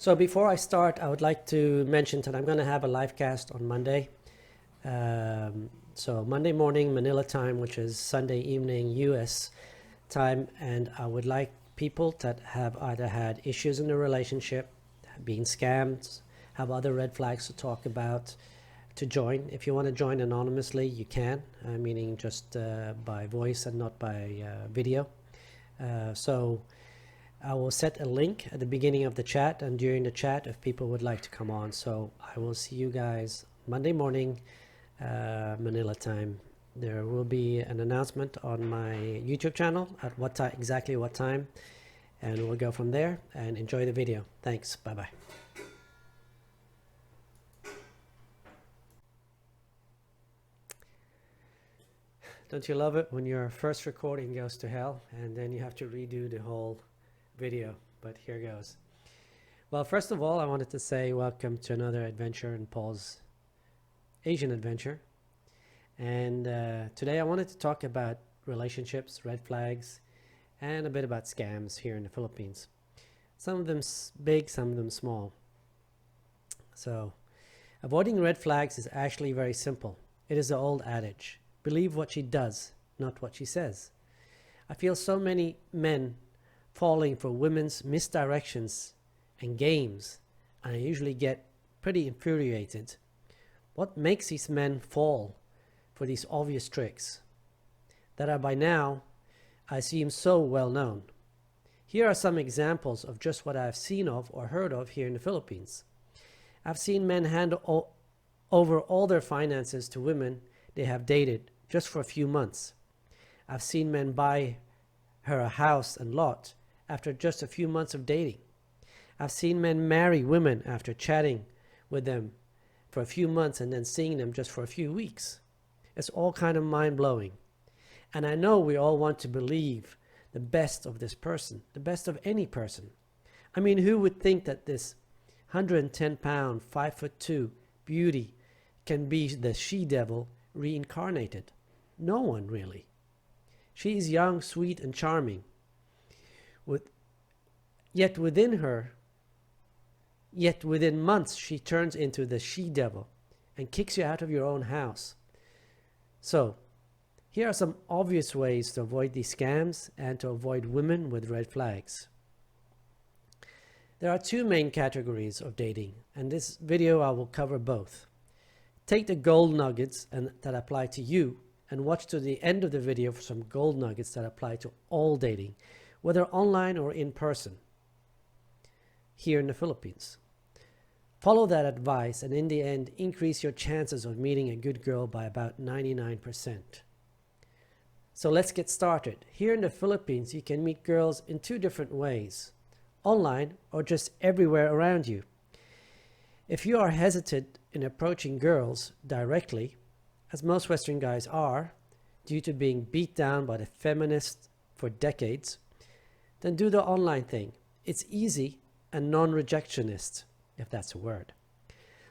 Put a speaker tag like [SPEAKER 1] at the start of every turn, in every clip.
[SPEAKER 1] So before I start, I would like to mention that I'm going to have a live cast on Monday. So Monday morning Manila time, which is Sunday evening US time, and I would like people that have either had issues in the relationship, being scammed, have other red flags to talk about, to join. If you want to join anonymously, you can, meaning just by voice and not by video. So I will set a link at the beginning of the chat and during the chat if people would like to come on. So I will see you guys Monday morning, Manila time. There will be an announcement on my YouTube channel at what time, exactly what time, and we'll go from there. And enjoy the video. Thanks. Bye-bye. Don't you love it when your first recording goes to hell and then you have to redo the whole video? But here goes. Well, first of all, I wanted to say welcome to another adventure in Paul's Asian adventure. And today I wanted to talk about relationships, red flags, and a bit about scams here in the Philippines. Some of them big, some of them small. So avoiding red flags is actually very simple. It is the old adage. Believe what she does, not what she says. I feel so many men falling for women's misdirections and games, and I usually get pretty infuriated. What makes these men fall for these obvious tricks that are by now, I seem so well known? Here are some examples of just what I've seen of or heard of here in the Philippines. I've seen men hand over all their finances to women they have dated just for a few months. I've seen men buy her a house and lot after just a few months of dating. I've seen men marry women after chatting with them for a few months and then seeing them just for a few weeks. It's all kind of mind-blowing. And I know we all want to believe the best of this person, the best of any person. I mean, who would think that this 110-pound, 5'2" beauty can be the she-devil reincarnated? No one, really. She is young, sweet, and charming. Yet within months, she turns into the she-devil and kicks you out of your own house. So, here are some obvious ways to avoid these scams and to avoid women with red flags. There are two main categories of dating, and this video I will cover both. Take the gold nuggets that apply to you and watch to the end of the video for some gold nuggets that apply to all dating, whether online or in person, here in the Philippines. Follow that advice and in the end, increase your chances of meeting a good girl by about 99%. So let's get started. Here in the Philippines, you can meet girls in two different ways, online or just everywhere around you. If you are hesitant in approaching girls directly, as most Western guys are, due to being beat down by the feminists for decades, then do the online thing. It's easy and non-rejectionist, if that's a word.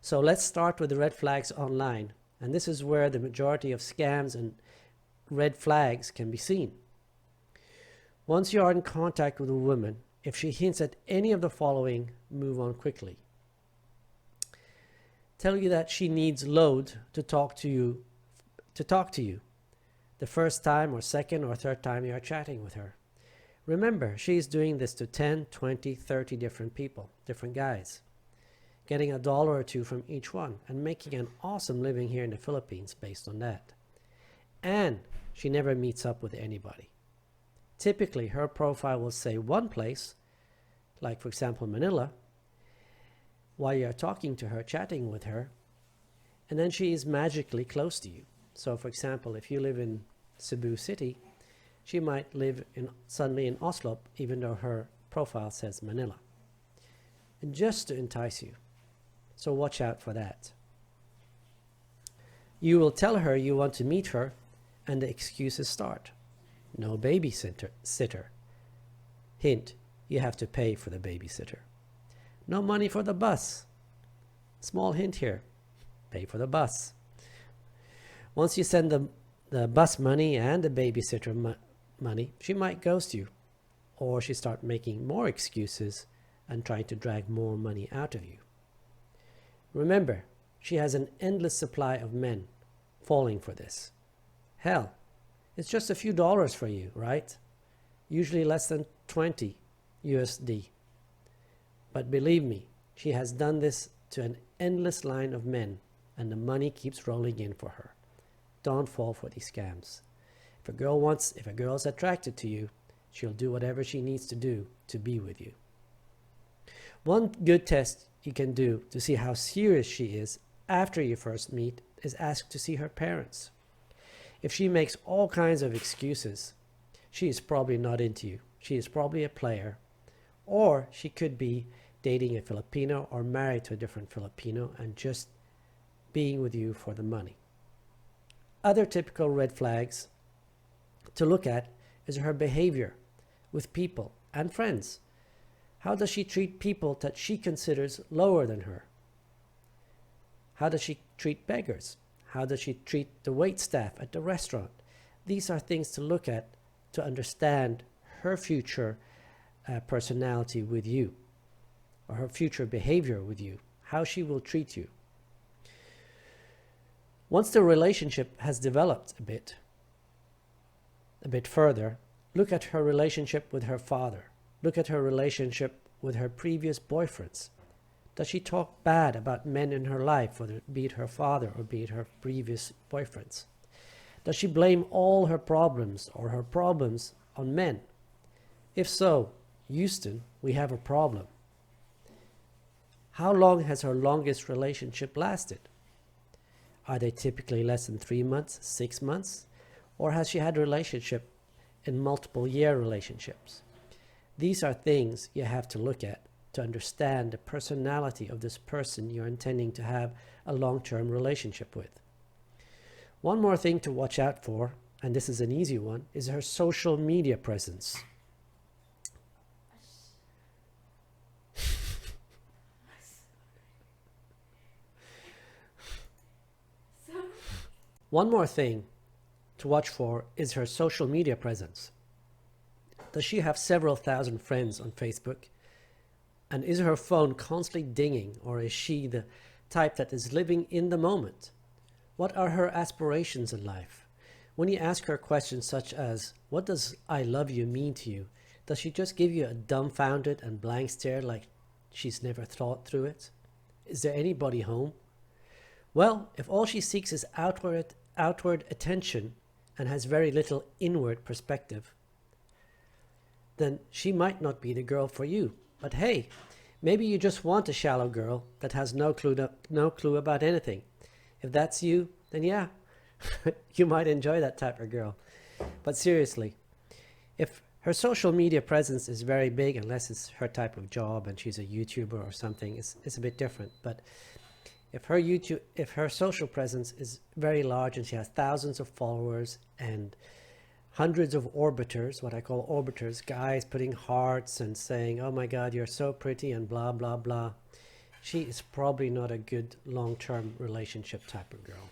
[SPEAKER 1] So let's start with the red flags online, and this is where the majority of scams and red flags can be seen. Once you are in contact with a woman, if she hints at any of the following, move on quickly. Tell you that she needs load to talk to you the first time or second or third time you are chatting with her. Remember, she's doing this to 10, 20, 30 different people, different guys, getting $1 or $2 from each one and making an awesome living here in the Philippines based on that. And she never meets up with anybody. Typically, her profile will say one place, like for example Manila, while you're talking to her, chatting with her, and then she is magically close to you. So for example, if you live in Cebu City, she might live suddenly in Oslo, even though her profile says Manila. And just to entice you. So watch out for that. You will tell her you want to meet her, and the excuses start. No babysitter. Hint, you have to pay for the babysitter. No money for the bus. Small hint here. Pay for the bus. Once you send the bus money and the babysitter money, she might ghost you. Or she start making more excuses and trying to drag more money out of you. Remember, she has an endless supply of men falling for this. Hell, it's just a few dollars for you, right? Usually less than 20 USD. But believe me, she has done this to an endless line of men, and the money keeps rolling in for her. Don't fall for these scams. If a girl's attracted to you, she'll do whatever she needs to do to be with you. One good test you can do to see how serious she is after you first meet is ask to see her parents. If she makes all kinds of excuses, she is probably not into you. She is probably a player, or she could be dating a Filipino or married to a different Filipino and just being with you for the money. Other typical red flags to look at is her behavior with people and friends. How does she treat people that she considers lower than her? How does she treat beggars? How does she treat the wait staff at the restaurant? These are things to look at to understand her future personality with you, or her future behavior with you, how she will treat you. Once the relationship has developed a bit further, look at her relationship with her father. Look at her relationship with her previous boyfriends. Does she talk bad about men in her life, whether it be her father or be it her previous boyfriends? Does she blame all her problems or her problems on men? If so, Houston, we have a problem. How long has her longest relationship lasted? Are they typically less than 3 months, 6 months? Or has she had a relationship in multiple year relationships? These are things you have to look at to understand the personality of this person you're intending to have a long-term relationship with. One more thing to watch out for, and this is an easy one, is her social media presence. One more thing to watch for is her social media presence. Does she have several thousand friends on Facebook? And is her phone constantly dinging, or is she the type that is living in the moment? What are her aspirations in life? When you ask her questions such as, what does I love you mean to you? Does she just give you a dumbfounded and blank stare like she's never thought through it? Is there anybody home? Well, if all she seeks is outward attention and has very little inward perspective, then she might not be the girl for you. But hey, maybe you just want a shallow girl that has no clue about anything. If that's you, then yeah, you might enjoy that type of girl. But seriously, if her social media presence is very big, unless it's her type of job and she's a YouTuber or something, it's a bit different. But if her social presence is very large and she has thousands of followers and hundreds of orbiters, what I call orbiters, guys putting hearts and saying, oh my God, you're so pretty and blah, blah, blah, she is probably not a good long-term relationship type of girl.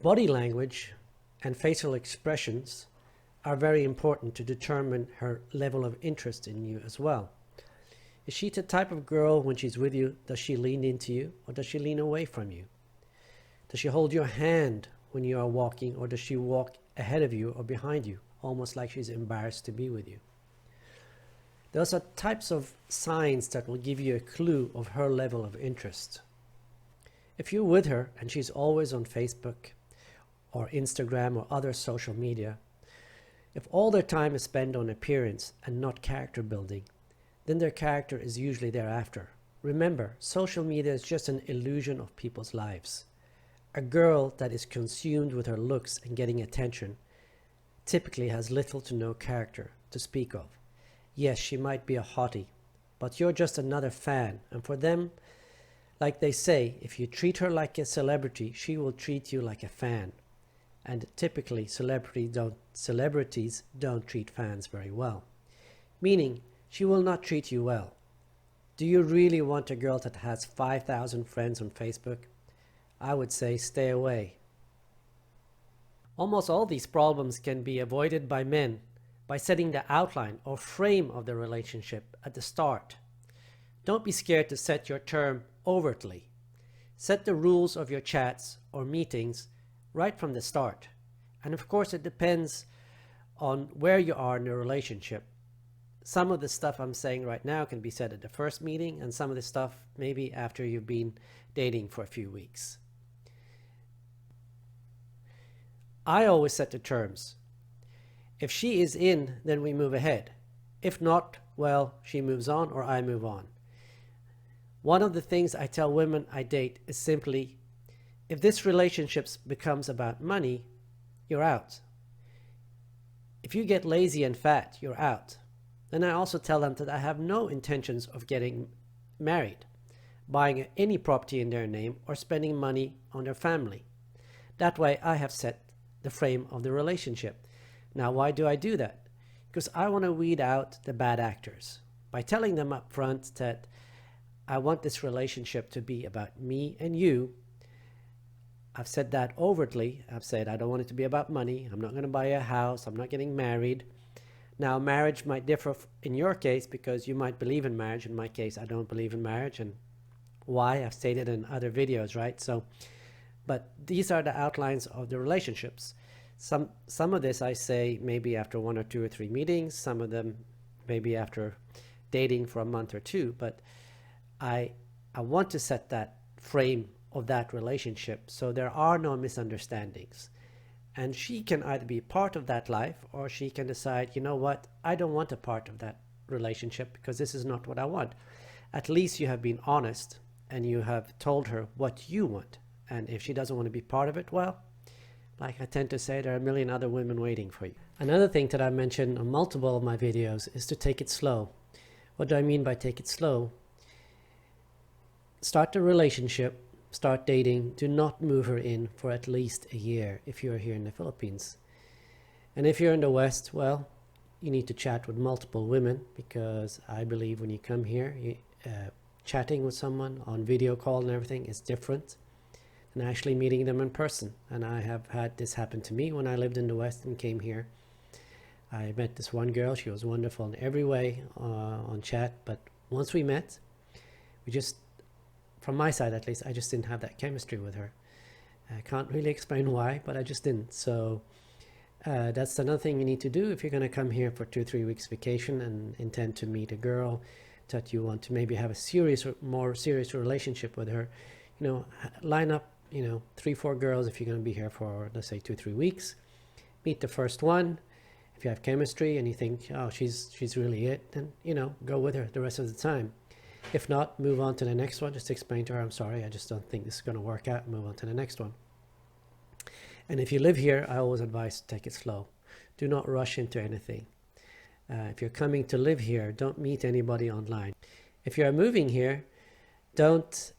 [SPEAKER 1] Body language and facial expressions are very important to determine her level of interest in you as well. Is she the type of girl, when she's with you, does she lean into you or does she lean away from you? Does she hold your hand when you are walking, or does she walk ahead of you or behind you, almost like she's embarrassed to be with you? Those are types of signs that will give you a clue of her level of interest. If you're with her and she's always on Facebook or Instagram or other social media, if all their time is spent on appearance and not character building, then their character is usually thereafter. Remember, social media is just an illusion of people's lives. A girl that is consumed with her looks and getting attention typically has little to no character to speak of. Yes, she might be a hottie, but you're just another fan. And for them, like they say, if you treat her like a celebrity, she will treat you like a fan. And typically, celebrities don't treat fans very well. Meaning, she will not treat you well. Do you really want a girl that has 5,000 friends on Facebook? I would say stay away. Almost all these problems can be avoided by men by setting the outline or frame of the relationship at the start. Don't be scared to set your term overtly. Set the rules of your chats or meetings right from the start. And of course, it depends on where you are in the relationship. Some of the stuff I'm saying right now can be said at the first meeting, and some of the stuff maybe after you've been dating for a few weeks. I always set the terms. If she is in, then we move ahead. If not, well, she moves on or I move on. One of the things I tell women I date is simply, if this relationship becomes about money, you're out. If you get lazy and fat, you're out. Then I also tell them that I have no intentions of getting married, buying any property in their name, or spending money on their family. That way I have set the frame of the relationship. Now, why do I do that? Because I want to weed out the bad actors. By telling them up front that I want this relationship to be about me and you, I've said that overtly. I've said I don't want it to be about money. I'm not going to buy a house. I'm not getting married. Now, marriage might differ in your case because you might believe in marriage. In my case, I don't believe in marriage. And why? I've stated in other videos, right? But these are the outlines of the relationships. Some of this I say maybe after 1 or 2 or 3 meetings. Some of them maybe after dating for a month or two. But I want to set that frame of that relationship so there are no misunderstandings. And she can either be part of that life or she can decide, you know what, I don't want a part of that relationship because this is not what I want. At least you have been honest and you have told her what you want. And if she doesn't want to be part of it, well, like I tend to say, there are a million other women waiting for you. Another thing that I mentioned on multiple of my videos is to take it slow. What do I mean by take it slow? Start the relationship, start dating. Do not move her in for at least a year if you're here in the Philippines. And if you're in the West, well, you need to chat with multiple women because I believe when you come here, chatting with someone on video call and everything is different than actually meeting them in person. And I have had this happen to me when I lived in the West and came here. I met this one girl. She was wonderful in every way on chat. But once we met, we just, from my side at least, I just didn't have that chemistry with her. I can't really explain why, but I just didn't. So that's another thing you need to do if you're going to come here for 2-3 weeks vacation and intend to meet a girl that you want to maybe have a serious or more serious relationship with her. You know, line up, 3-4 girls if you're going to be here for, let's say, 2-3 weeks. Meet the first one. If you have chemistry and you think, oh, she's really it, then, go with her the rest of the time. If not, move on to the next one. Just explain to her, I'm sorry, I just don't think this is going to work out. Move on to the next one. And if you live here, I always advise to take it slow. Do not rush into anything. If you're coming to live here, don't meet anybody online. If you're moving here, don't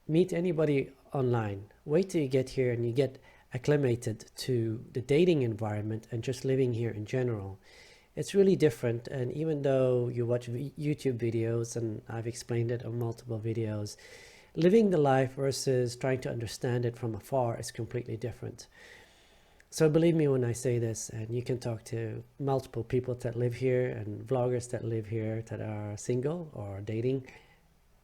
[SPEAKER 1] meet anybody online. Wait till you get here and you get acclimated to the dating environment and just living here in general. It's really different. And even though you watch YouTube videos, and I've explained it on multiple videos, living the life versus trying to understand it from afar is completely different. So believe me when I say this, and you can talk to multiple people that live here and vloggers that live here that are single or dating.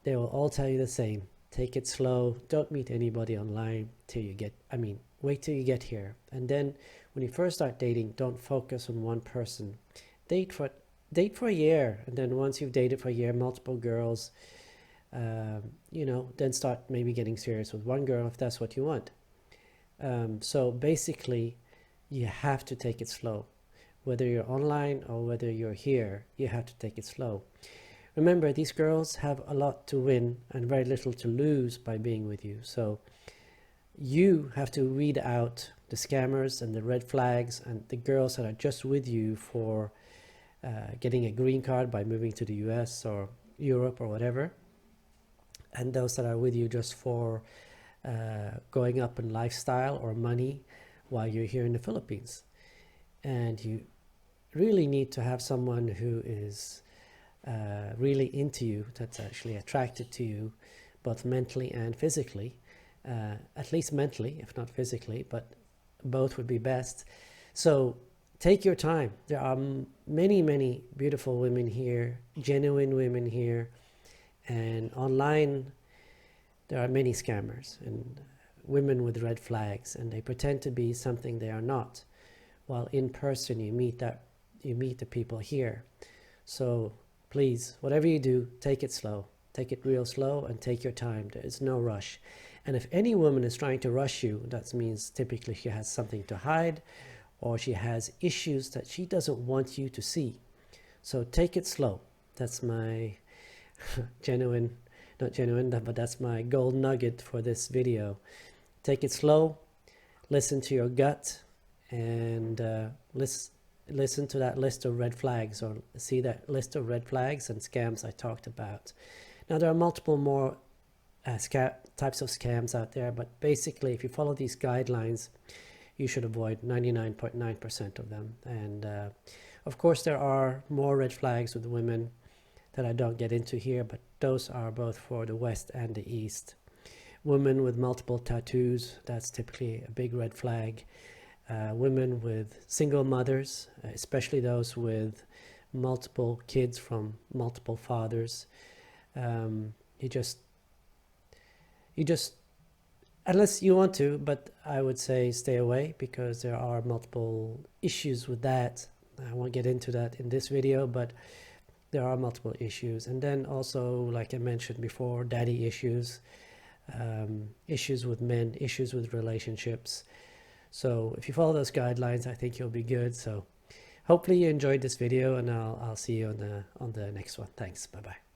[SPEAKER 1] They will all tell you the same. Take it slow. Don't meet anybody online till you get, wait till you get here. And then when you first start dating, don't focus on one person. Date for a year. And then once you've dated for a year, multiple girls, then start maybe getting serious with one girl if that's what you want. So basically, you have to take it slow. Whether you're online or whether you're here, you have to take it slow. Remember, these girls have a lot to win and very little to lose by being with you. So you have to weed out the scammers and the red flags and the girls that are just with you for getting a green card by moving to the US or Europe or whatever. And those that are with you just for going up in lifestyle or money while you're here in the Philippines. And you really need to have someone who is really into you, that's actually attracted to you, both mentally and physically, at least mentally, if not physically, but both would be best. So take your time. There are many beautiful women here, genuine women here, and online there are many scammers and women with red flags, and they pretend to be something they are not, while in person you meet the people here. So please, whatever you do, take it slow. Take it real slow and take your time. There is no rush. And if any woman is trying to rush you, that means typically she has something to hide, or she has issues that she doesn't want you to see. So take it slow. That's my not genuine, but that's my gold nugget for this video. Take it slow, listen to your gut, and listen to that list of red flags, or see that list of red flags and scams I talked about. Now, there are multiple more types of scams out there, but basically if you follow these guidelines, you should avoid 99.9% of them. And of course there are more red flags with women that I don't get into here, but those are both for the West and the East. Women with multiple tattoos, that's typically a big red flag. Women with single mothers, especially those with multiple kids from multiple fathers. You just unless you want to, but I would say stay away, because there are multiple issues with that. I won't get into that in this video, but there are multiple issues. And then also, like I mentioned before, daddy issues, issues with men, issues with relationships. So if you follow those guidelines, I think you'll be good. So hopefully you enjoyed this video, and I'll see you on the next one. Thanks. Bye-bye.